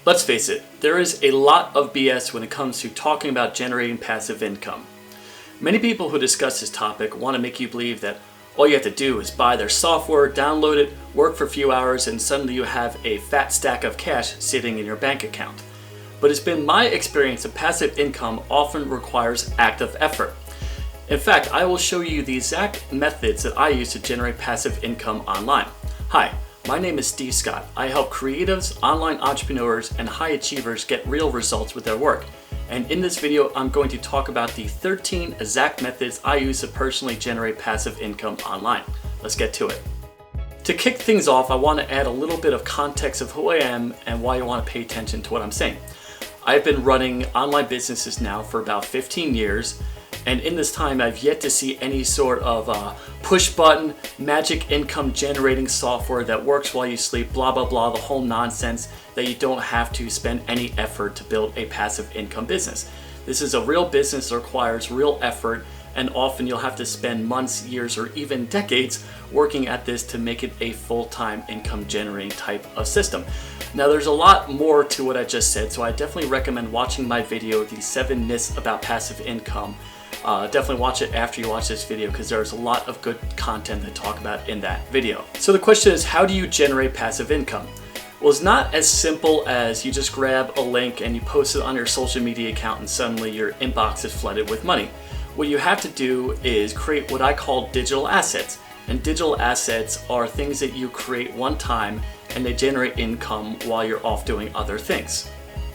Let's face it, there is a lot of BS when it comes to talking about generating passive income. Many people who discuss this topic want to make you believe that all you have to do is buy their software, download it, work for a few hours, and suddenly you have a fat stack of cash sitting in your bank account. But it's been my experience that passive income often requires active effort. In fact, I will show you the exact methods that I use to generate passive income online. Hi, my name is Steve Scott. I help creatives, online entrepreneurs, and high achievers get real results with their work. And in this video, I'm going to talk about the 13 exact methods I use to personally generate passive income online. Let's get to it. To kick things off, I want to add a little bit of context of who I am and why you want to pay attention to what I'm saying. I've been running online businesses now for about 15 years. And in this time, I've yet to see any sort of push button, magic income generating software that works while you sleep, blah, blah, blah, the whole nonsense that you don't have to spend any effort to build a passive income business. This is a real business that requires real effort, and often you'll have to spend months, years, or even decades working at this to make it a full-time income generating type of system. Now, there's a lot more to what I just said, so I definitely recommend watching my video, The 7 Myths About Passive Income. Definitely watch it after you watch this video because there's a lot of good content to talk about in that video. So the question is, how do you generate passive income? Well, it's not as simple as you just grab a link and you post it on your social media account and suddenly your inbox is flooded with money. What you have to do is create what I call digital assets. And digital assets are things that you create one time and they generate income while you're off doing other things.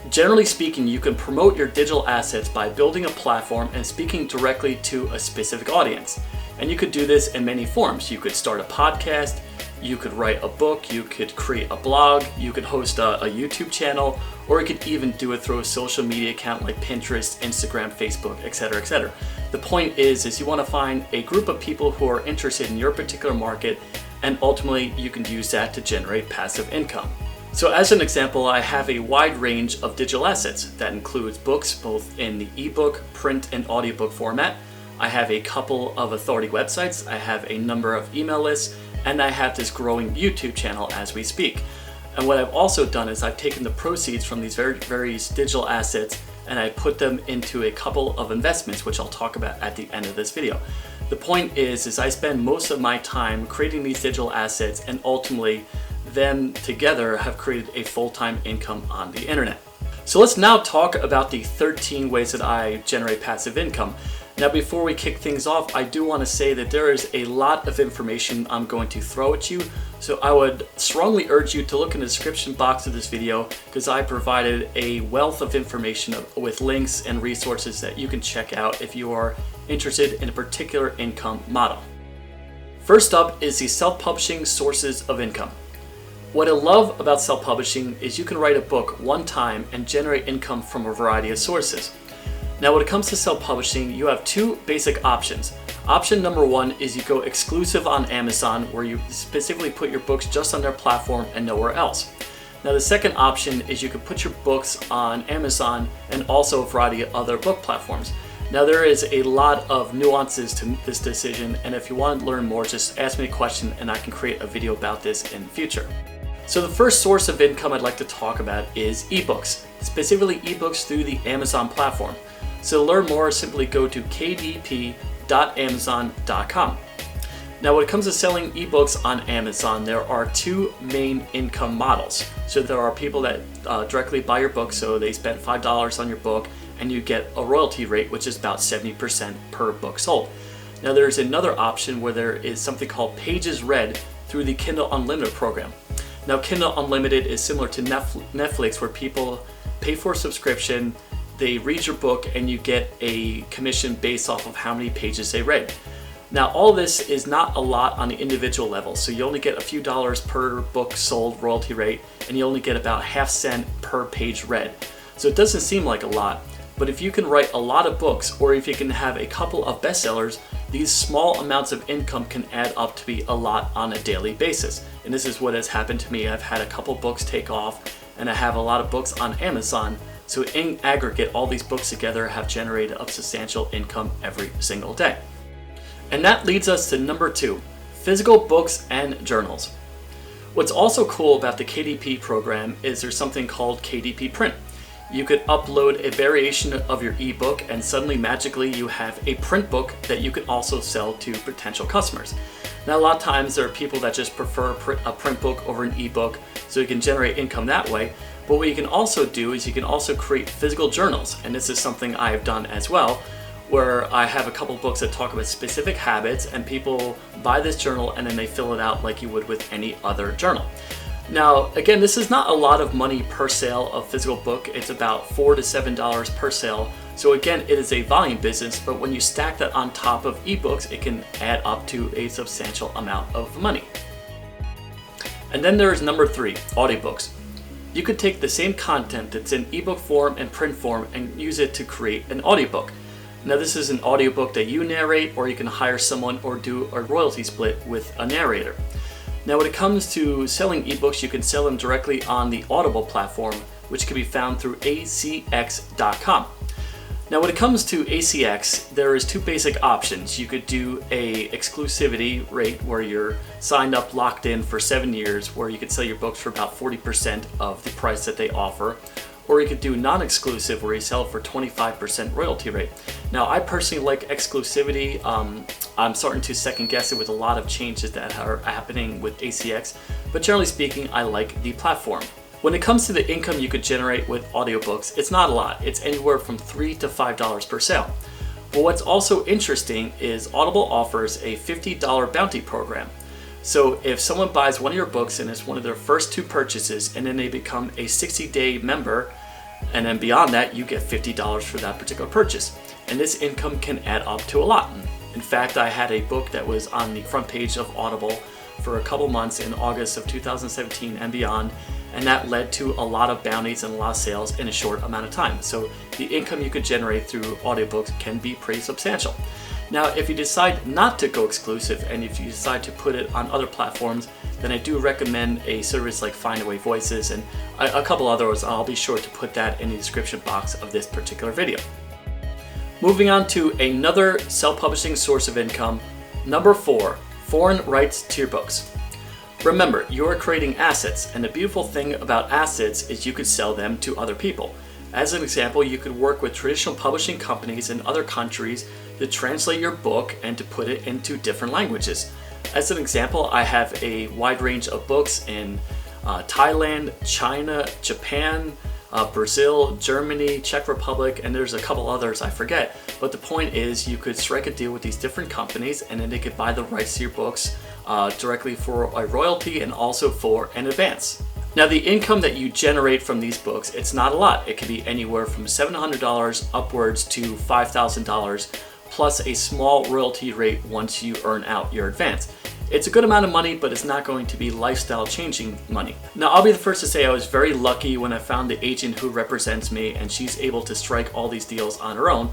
Generally speaking, you can promote your digital assets by building a platform and speaking directly to a specific audience. And you could do this in many forms. You could start a podcast, you could write a book, you could create a blog, you could host a YouTube channel, or you could even do it through a social media account like Pinterest, Instagram, Facebook, etc., etc. The point is you want to find a group of people who are interested in your particular market, and ultimately you can use that to generate passive income. So as an example, I have a wide range of digital assets that includes books both in the ebook, print, and audiobook format. I have a couple of authority websites, I have a number of email lists, and I have this growing YouTube channel as we speak. And what I've also done is I've taken the proceeds from these various digital assets and I put them into a couple of investments, which I'll talk about at the end of this video. The point is I spend most of my time creating these digital assets, and ultimately them together have created a full-time income on the internet. So let's now talk about the 13 ways that I generate passive income. Now, before we kick things off, I do want to say that there is a lot of information I'm going to throw at you. So I would strongly urge you to look in the description box of this video because I provided a wealth of information with links and resources that you can check out if you are interested in a particular income model. First up is the self-publishing sources of income. What I love about self-publishing is you can write a book one time and generate income from a variety of sources. Now, when it comes to self-publishing, you have two basic options. Option number one is you go exclusive on Amazon, where you specifically put your books just on their platform and nowhere else. Now, the second option is you can put your books on Amazon and also a variety of other book platforms. Now, there is a lot of nuances to this decision, and if you want to learn more, just ask me a question and I can create a video about this in the future. So the first source of income I'd like to talk about is ebooks, specifically ebooks through the Amazon platform. So to learn more, simply go to kdp.amazon.com. Now, when it comes to selling ebooks on Amazon, there are two main income models. So there are people that directly buy your book, so they spend $5 on your book, and you get a royalty rate, which is about 70% per book sold. Now, there's another option where there is something called pages read through the Kindle Unlimited program. Now, Kindle Unlimited is similar to Netflix, where people pay for a subscription, they read your book, and you get a commission based off of how many pages they read. Now, all this is not a lot on the individual level, so you only get a few dollars per book sold royalty rate, and you only get about half cent per page read. So it doesn't seem like a lot, but if you can write a lot of books, or if you can have a couple of bestsellers, these small amounts of income can add up to be a lot on a daily basis. And this is what has happened to me. I've had a couple books take off, and I have a lot of books on Amazon. So in aggregate, all these books together have generated a substantial income every single day. And that leads us to number 2, physical books and journals. What's also cool about the KDP program is there's something called KDP Print. You could upload a variation of your ebook and suddenly magically you have a print book that you can also sell to potential customers. Now a lot of times there are people that just prefer a print book over an ebook, so you can generate income that way. But what you can also do is you can also create physical journals, and this is something I've done as well, where I have a couple books that talk about specific habits and people buy this journal and then they fill it out like you would with any other journal. Now, again, this is not a lot of money per sale of physical book. It's about $4 to $7 per sale. So again, it is a volume business, but when you stack that on top of ebooks, it can add up to a substantial amount of money. And then there's number 3, audiobooks. You could take the same content that's in ebook form and print form and use it to create an audiobook. Now this is an audiobook that you narrate, or you can hire someone or do a royalty split with a narrator. Now when it comes to selling ebooks, you can sell them directly on the Audible platform, which can be found through acx.com. Now when it comes to ACX, there is 2 basic options. You could do a exclusivity rate where you're signed up, locked in for 7 years, where you could sell your books for about 40% of the price that they offer. Or you could do non-exclusive where you sell for 25% royalty rate. Now I personally like exclusivity. I'm starting to second guess it with a lot of changes that are happening with ACX, but generally speaking, I like the platform. When it comes to the income you could generate with audiobooks, it's not a lot. It's anywhere from $3 to $5 per sale. But what's also interesting is Audible offers a $50 bounty program. So if someone buys one of your books and it's one of their first 2 purchases, and then they become a 60-day member, and then beyond that, you get $50 for that particular purchase. And this income can add up to a lot. In fact, I had a book that was on the front page of Audible for a couple months in August of 2017 and beyond, and that led to a lot of bounties and a lot of sales in a short amount of time. So the income you could generate through audiobooks can be pretty substantial. Now, if you decide not to go exclusive and if you decide to put it on other platforms, then I do recommend a service like Findaway Voices and a couple others. I'll be sure to put that in the description box of this particular video. Moving on to another self-publishing source of income, number 4, foreign rights to your books. Remember, you are creating assets, and the beautiful thing about assets is you could sell them to other people. As an example, you could work with traditional publishing companies in other countries to translate your book and to put it into different languages. As an example, I have a wide range of books in Thailand, China, Japan, Brazil, Germany, Czech Republic, and there's a couple others I forget. But the point is you could strike a deal with these different companies and then they could buy the rights to your books directly for a royalty and also for an advance. Now the income that you generate from these books, it's not a lot. It can be anywhere from $700 upwards to $5,000 plus a small royalty rate once you earn out your advance. It's a good amount of money, but it's not going to be lifestyle changing money. Now, I'll be the first to say I was very lucky when I found the agent who represents me and she's able to strike all these deals on her own.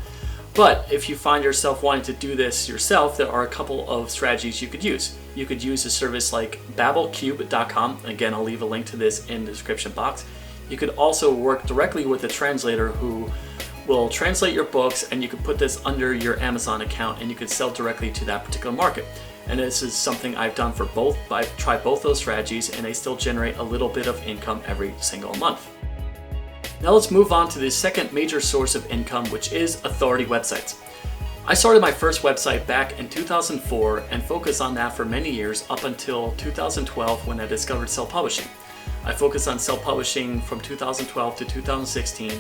But if you find yourself wanting to do this yourself, there are a couple of strategies you could use. You could use a service like babbelcube.com. Again, I'll leave a link to this in the description box. You could also work directly with a translator who will translate your books, and you could put this under your Amazon account and you could sell directly to that particular market. And this is something I've done for both. I've tried both those strategies and they still generate a little bit of income every single month. Now let's move on to the second major source of income, which is authority websites. I started my first website back in 2004 and focused on that for many years up until 2012 when I discovered self-publishing. I focused on self-publishing from 2012 to 2016,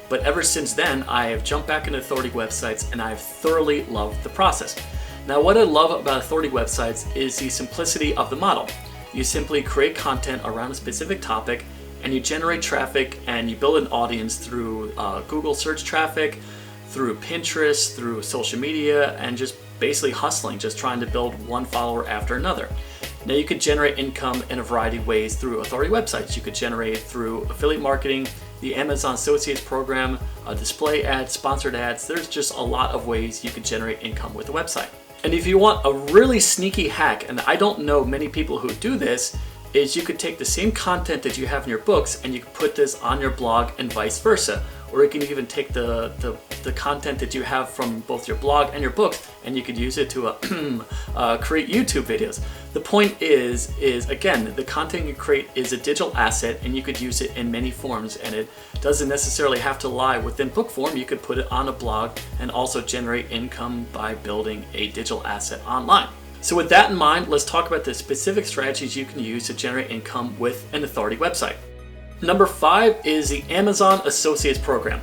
but ever since then I have jumped back into authority websites and I've thoroughly loved the process. Now what I love about authority websites is the simplicity of the model. You simply create content around a specific topic and you generate traffic and you build an audience through Google search traffic, through Pinterest, through social media, and just basically hustling, just trying to build one follower after another. Now you could generate income in a variety of ways through authority websites. You could generate through affiliate marketing, the Amazon Associates program, display ads, sponsored ads. There's just a lot of ways you could generate income with a website. And if you want a really sneaky hack, and I don't know many people who do this, is you could take the same content that you have in your books and you could put this on your blog and vice versa. Or you can even take the the content that you have from both your blog and your books, and you could use it to create YouTube videos. The point is again, the content you create is a digital asset, and you could use it in many forms, and it doesn't necessarily have to lie within book form. You could put it on a blog and also generate income by building a digital asset online. So with that in mind, let's talk about the specific strategies you can use to generate income with an authority website. Number 5 is the Amazon Associates Program.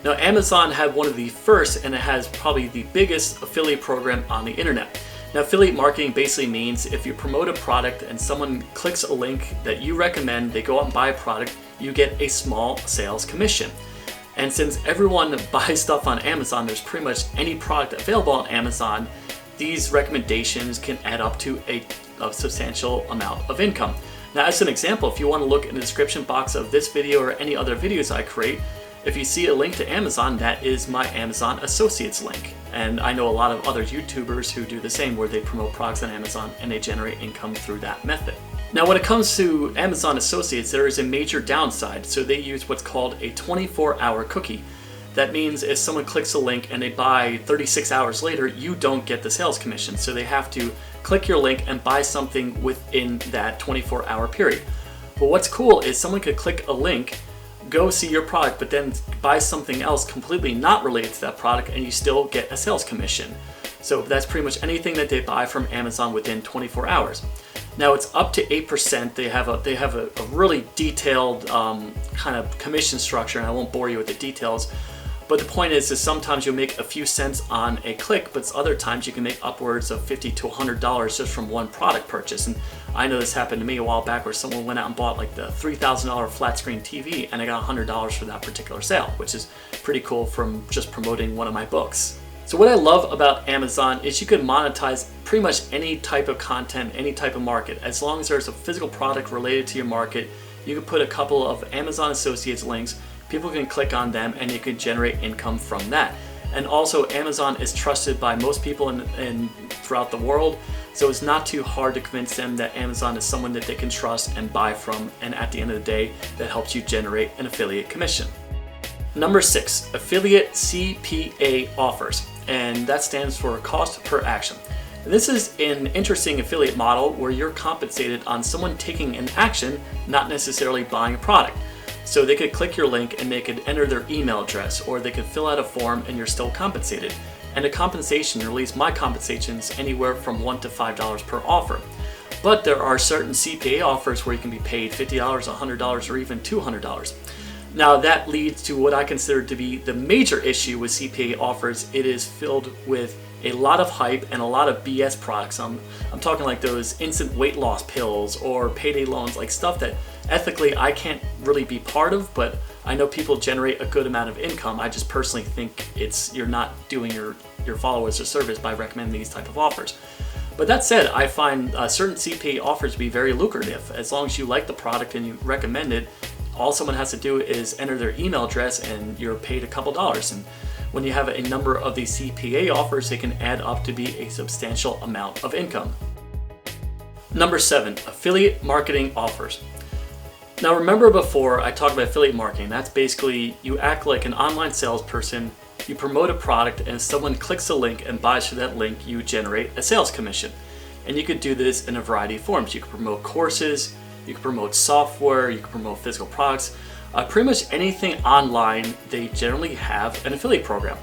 Now, Amazon had one of the first, and it has probably the biggest affiliate program on the internet. Now, affiliate marketing basically means if you promote a product and someone clicks a link that you recommend, they go out and buy a product, you get a small sales commission. And since everyone buys stuff on Amazon, there's pretty much any product available on Amazon, these recommendations can add up to a substantial amount of income. Now, as an example, if you want to look in the description box of this video or any other videos I create, if you see a link to Amazon, that is my Amazon Associates link. And I know a lot of other YouTubers who do the same, where they promote products on Amazon and they generate income through that method. Now, when it comes to Amazon Associates, there is a major downside. So they use what's called a 24-hour cookie. That means if someone clicks a link and they buy 36 hours later, you don't get the sales commission. So they have to click your link and buy something within that 24-hour period. But what's cool is someone could click a link, go see your product, but then buy something else completely not related to that product, and you still get a sales commission. So that's pretty much anything that they buy from Amazon within 24 hours. Now, it's up to 8%. They have a really detailed kind of commission structure, and I won't bore you with the details. But the point is sometimes you'll make a few cents on a click, but other times you can make upwards of $50 to $100 just from one product purchase. And I know this happened to me a while back, where someone went out and bought like the $3,000 flat screen TV, and I got $100 for that particular sale, which is pretty cool from just promoting one of my books. So what I love about Amazon is you can monetize pretty much any type of content, any type of market. As long as there's a physical product related to your market, you can put a couple of Amazon Associates links. People can click on them and you can generate income from that. And also, Amazon is trusted by most people in throughout the world, so it's not too hard to convince them that Amazon is someone that they can trust and buy from, and at the end of the day, that helps you generate an affiliate commission. Number 6, affiliate CPA offers, and that stands for cost per action. And this is an interesting affiliate model where you're compensated on someone taking an action, not necessarily buying a product. So they could click your link and they could enter their email address, or they could fill out a form and you're still compensated. And the compensation, or at least my compensation, is anywhere from $1 to $5 per offer. But there are certain CPA offers where you can be paid $50, $100, or even $200. Now that leads to what I consider to be the major issue with CPA offers. It is filled with a lot of hype and a lot of BS products. I'm talking like those instant weight loss pills or payday loans, like stuff that ethically I can't really be part of, but I know people generate a good amount of income. I just personally think you're not doing your followers a service by recommending these type of offers. But that said, I find certain CPA offers to be very lucrative. As long as you like the product and you recommend it, all someone has to do is enter their email address and you're paid a couple dollars. And when you have a number of these CPA offers, they can add up to be a substantial amount of income. Number 7, affiliate marketing offers. Now remember before I talked about affiliate marketing, that's basically you act like an online salesperson, you promote a product, and if someone clicks a link and buys through that link, you generate a sales commission. And you could do this in a variety of forms. You could promote courses, you could promote software, you could promote physical products. Pretty much anything online, they generally have an affiliate program.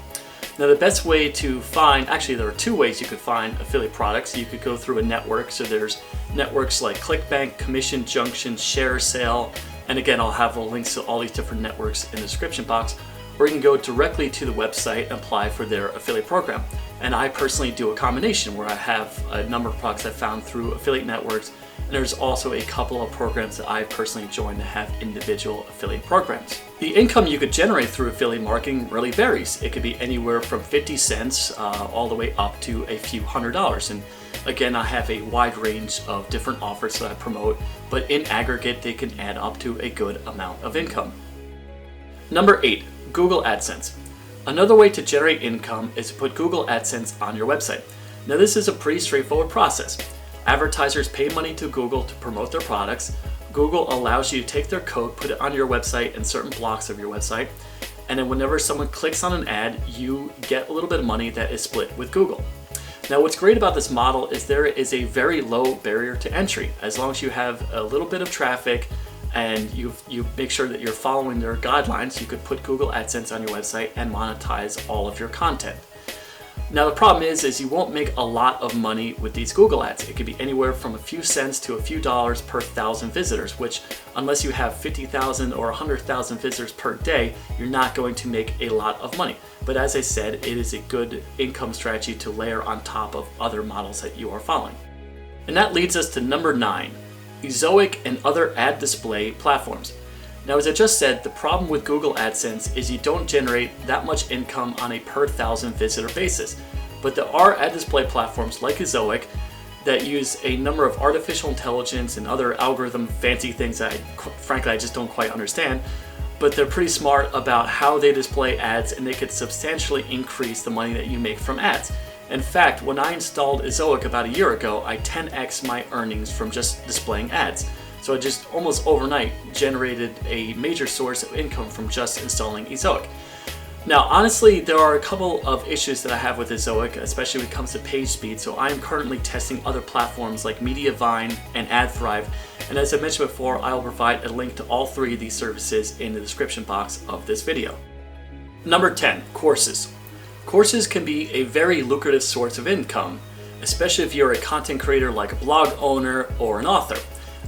Now the best way to find, actually there are 2 ways you could find affiliate products. You could go through a network, so there's networks like ClickBank, Commission Junction, ShareSale, and again I'll have links to all these different networks in the description box, or you can go directly to the website and apply for their affiliate program. And I personally do a combination where I have a number of products I found through affiliate networks, and there's also a couple of programs that I personally joined that have individual affiliate programs. The income you could generate through affiliate marketing really varies. It could be anywhere from 50 cents all the way up to a few $100s. And again, I have a wide range of different offers that I promote, but in aggregate, they can add up to a good amount of income. Number 8, Google AdSense. Another way to generate income is to put Google AdSense on your website. Now this is a pretty straightforward process. Advertisers pay money to Google to promote their products. Google allows you to take their code, put it on your website in certain blocks of your website, and then whenever someone clicks on an ad, you get a little bit of money that is split with Google. Now, what's great about this model is there is a very low barrier to entry. As long as you have a little bit of traffic and you make sure that you're following their guidelines, you could put Google AdSense on your website and monetize all of your content. Now, the problem is you won't make a lot of money with these Google ads. It could be anywhere from a few cents to a few dollars per 1,000 visitors, which unless you have 50,000 or 100,000 visitors per day, you're not going to make a lot of money. But as I said, it is a good income strategy to layer on top of other models that you are following. And that leads us to number 9, Ezoic and other ad display platforms. Now, as I just said, the problem with Google AdSense is you don't generate that much income on a per 1,000 visitor basis. But there are ad display platforms like Ezoic that use a number of artificial intelligence and other algorithm fancy things that frankly I just don't quite understand. But they're pretty smart about how they display ads, and they could substantially increase the money that you make from ads. In fact, when I installed Ezoic about a year ago, I 10x my earnings from just displaying ads. So I just almost overnight generated a major source of income from just installing Ezoic. Now, honestly, there are a couple of issues that I have with Ezoic, especially when it comes to page speed. So I'm currently testing other platforms like Mediavine and AdThrive. And as I mentioned before, I will provide a link to all 3 of these services in the description box of this video. Number 10, courses. Courses can be a very lucrative source of income, especially if you're a content creator like a blog owner or an author.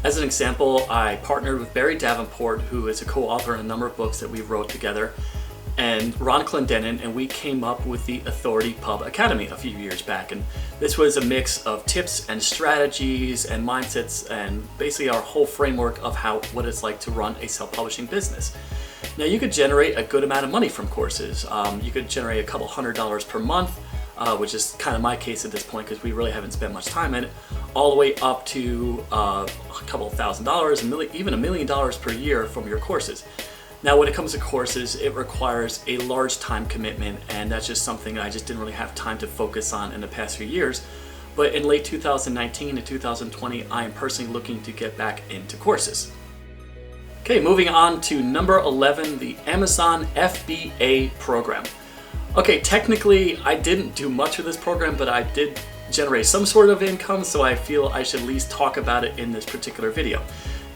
As an example, I partnered with Barry Davenport, who is a co-author in a number of books that we wrote together, and Ron Clendenin, and we came up with the Authority Pub Academy a few years back. And this was a mix of tips and strategies and mindsets and basically our whole framework of what it's like to run a self-publishing business. Now, you could generate a good amount of money from courses. You could generate a couple $100s per month, which is kind of my case at this point because we really haven't spent much time in it, all the way up to a couple $1,000s, even $1 million per year from your courses. Now, when it comes to courses, it requires a large time commitment, and that's just something I just didn't really have time to focus on in the past few years. But in late 2019 and 2020, I am personally looking to get back into courses. Okay, moving on to number 11, the Amazon FBA program. Okay, technically, I didn't do much with this program, but I did generate some sort of income, so I feel I should at least talk about it in this particular video.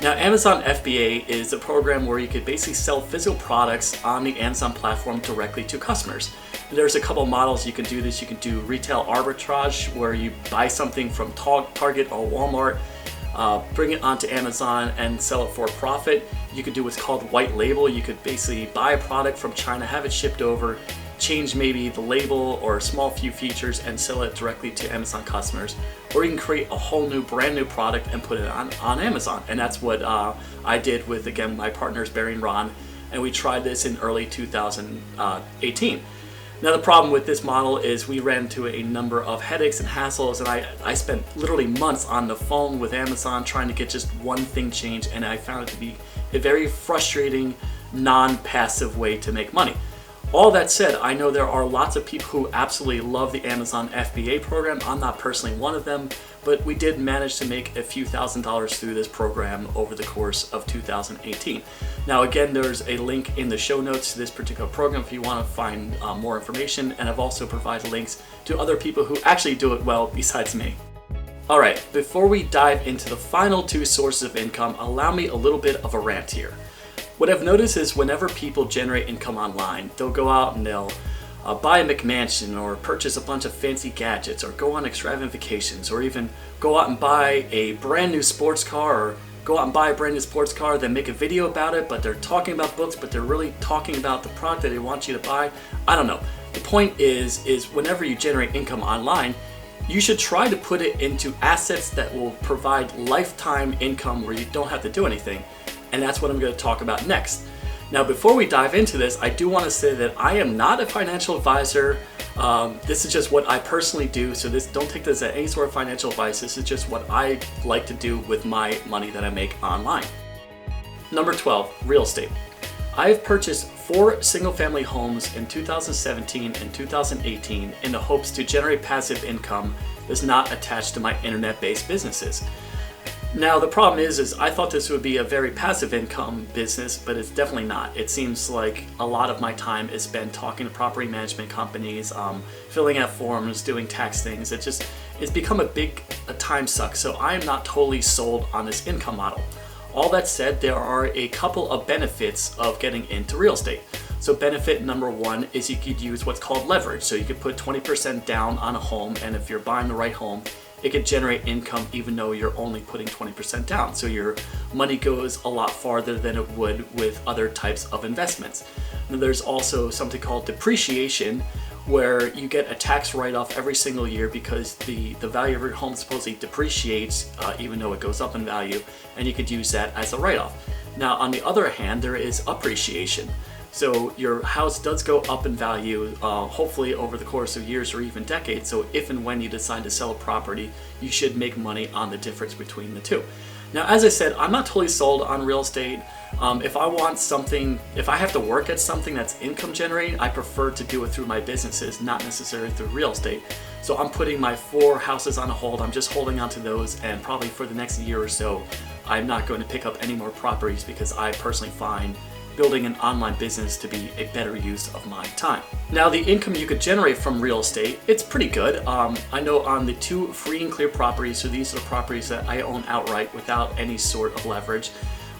Now, Amazon FBA is a program where you could basically sell physical products on the Amazon platform directly to customers. There's a couple models you can do this. You can do retail arbitrage, where you buy something from Target or Walmart, bring it onto Amazon and sell it for a profit. You could do what's called white label. You could basically buy a product from China, have it shipped over, change maybe the label or a small few features and sell it directly to Amazon customers. Or you can create a whole new brand new product and put it on Amazon. And that's what I did with, again, my partners Barry and Ron, and we tried this in early 2018. Now, the problem with this model is we ran into a number of headaches and hassles, and I spent literally months on the phone with Amazon trying to get just one thing changed, and I found it to be a very frustrating, non-passive way to make money. All that said, I know there are lots of people who absolutely love the Amazon FBA program. I'm not personally one of them, but we did manage to make a few $1,000s through this program over the course of 2018. Now, again, there's a link in the show notes to this particular program if you want to find more information, and I've also provided links to other people who actually do it well besides me. All right, before we dive into the final 2 sources of income, allow me a little bit of a rant here. What I've noticed is whenever people generate income online, they'll go out and they'll buy a McMansion or purchase a bunch of fancy gadgets or go on extravagant vacations or even go out and buy a brand new sports car or go out and buy a brand new sports car, then make a video about it, but they're talking about books, but they're really talking about the product that they want you to buy. I don't know. The point is whenever you generate income online, you should try to put it into assets that will provide lifetime income where you don't have to do anything. And that's what I'm going to talk about next. Now, before we dive into this, I do want to say that I am not a financial advisor. This is just what I personally do. So don't take this as any sort of financial advice. This is just what I like to do with my money that I make online. Number 12, real estate. I've purchased 4 single-family homes in 2017 and 2018 in the hopes to generate passive income that's not attached to my internet-based businesses. Now the problem is I thought this would be a very passive income business, but it's definitely not. It seems like a lot of my time is spent talking to property management companies, filling out forms, doing tax things. It's become a time suck. So I am not totally sold on this income model. All that said, there are a couple of benefits of getting into real estate. So benefit number one is you could use what's called leverage. So you could put 20% down on a home, and if you're buying the right home, it could generate income even though you're only putting 20% down. So your money goes a lot farther than it would with other types of investments. And there's also something called depreciation, where you get a tax write-off every single year because the value of your home supposedly depreciates even though it goes up in value, and you could use that as a write-off. Now on the other hand, there is appreciation. So your house does go up in value, hopefully over the course of years or even decades. So if and when you decide to sell a property, you should make money on the difference between the two. Now, as I said, I'm not totally sold on real estate. If I have to work at something that's income generating, I prefer to do it through my businesses, not necessarily through real estate. So I'm putting my 4 houses on hold. I'm just holding on to those, and probably for the next year or so, I'm not going to pick up any more properties because I personally find building an online business to be a better use of my time. Now, the income you could generate from real estate, it's pretty good. I know on the 2 free and clear properties, so these are the properties that I own outright without any sort of leverage,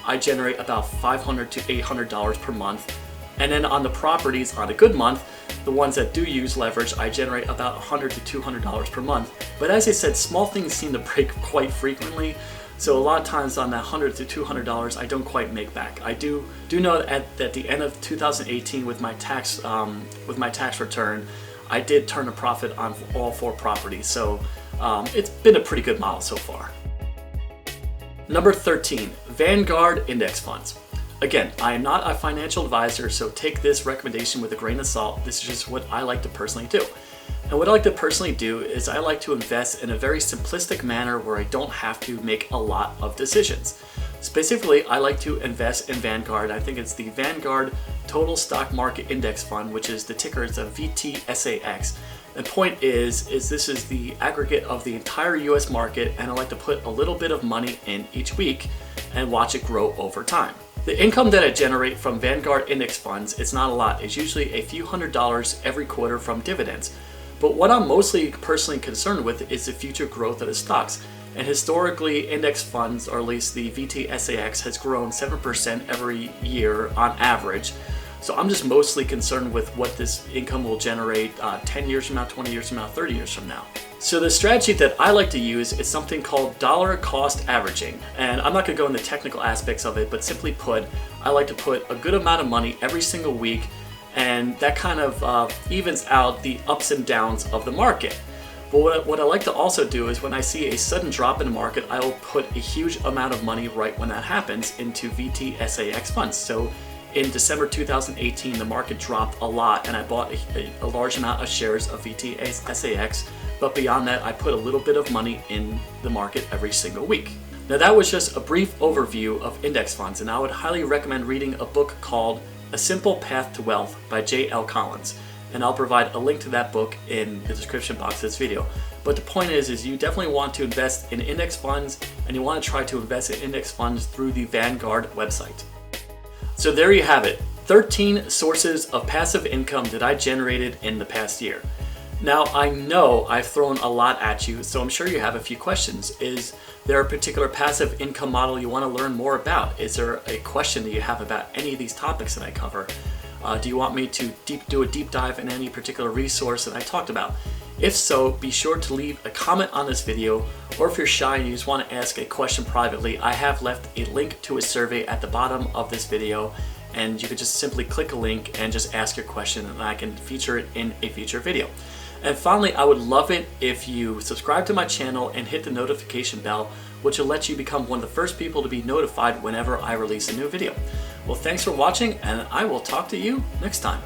I generate about $500 to $800 per month. And then on the properties on a good month, the ones that do use leverage, I generate about $100 to $200 per month. But as I said, small things seem to break quite frequently. So a lot of times on that $100 to $200, I don't quite make back. I do know that at the end of 2018 with my tax return, I did turn a profit on all 4 properties. So it's been a pretty good model so far. Number 13, Vanguard index funds. Again, I am not a financial advisor, so take this recommendation with a grain of salt. This is just what I like to personally do. And what I like to personally do is I like to invest in a very simplistic manner where I don't have to make a lot of decisions. Specifically, I like to invest in Vanguard. I think it's the Vanguard Total Stock Market Index Fund, which is the ticker is a VTSAX. The point is this is the aggregate of the entire US market, and I like to put a little bit of money in each week and watch it grow over time. The income that I generate from Vanguard index funds, it's not a lot. It's usually a few $100s every quarter from dividends. But what I'm mostly personally concerned with is the future growth of the stocks. And historically, index funds, or at least the VTSAX, has grown 7% every year on average. So I'm just mostly concerned with what this income will generate 10 years from now, 20 years from now, 30 years from now. So the strategy that I like to use is something called dollar cost averaging. And I'm not going to go into technical aspects of it, but simply put, I like to put a good amount of money every single week, and that kind of evens out the ups and downs of the market. But what I like to also do is when I see a sudden drop in the market, I will put a huge amount of money right when that happens into VTSAX funds. So in December 2018, the market dropped a lot, and I bought a large amount of shares of VTSAX. But beyond that, I put a little bit of money in the market every single week. Now that was just a brief overview of index funds, and I would highly recommend reading a book called A Simple Path to Wealth by J.L. Collins. And I'll provide a link to that book in the description box of this video. But the point is you definitely want to invest in index funds, and you want to try to invest in index funds through the Vanguard website. So there you have it, 13 sources of passive income that I generated in the past year. Now I know I've thrown a lot at you, so I'm sure you have a few questions. Is there a particular passive income model you want to learn more about? Is there a question that you have about any of these topics that I cover? Do you want me to do a deep dive in any particular resource that I talked about? If so, be sure to leave a comment on this video, or if you're shy and you just want to ask a question privately, I have left a link to a survey at the bottom of this video, and you could just simply click a link and just ask your question, and I can feature it in a future video. And finally, I would love it if you subscribe to my channel and hit the notification bell, which will let you become one of the first people to be notified whenever I release a new video. Well, thanks for watching, and I will talk to you next time.